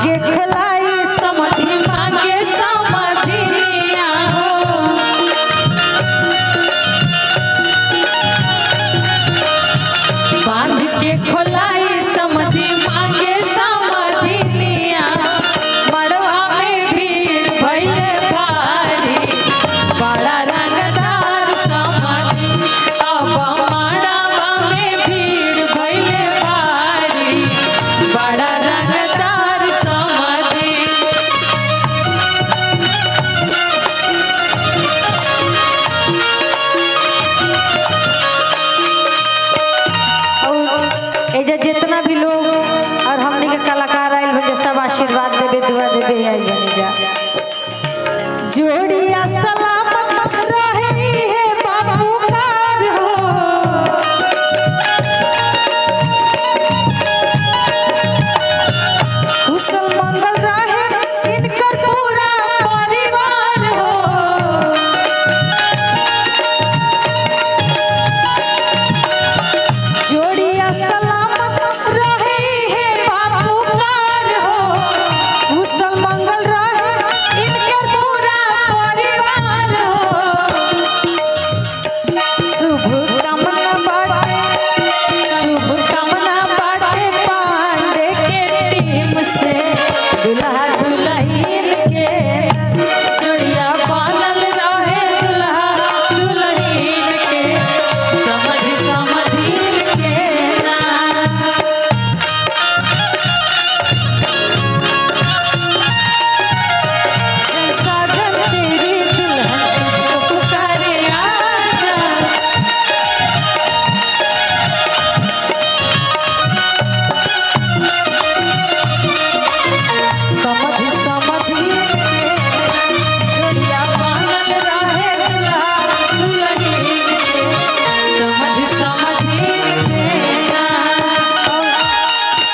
के खिलाई समधी मांगे समधिनिया हो बांध के खोलाई समधी मांगे समधिनिया मड़वा में भीड़ भइले भारी बड़ा रंगदार समधी अब मड़वा में भीड़ भइले भारी बड़ा रंगदार समधी। जितना भी लोग और हमने के कलाकार आयल सब आशीर्वाद देवे दुआ देवे।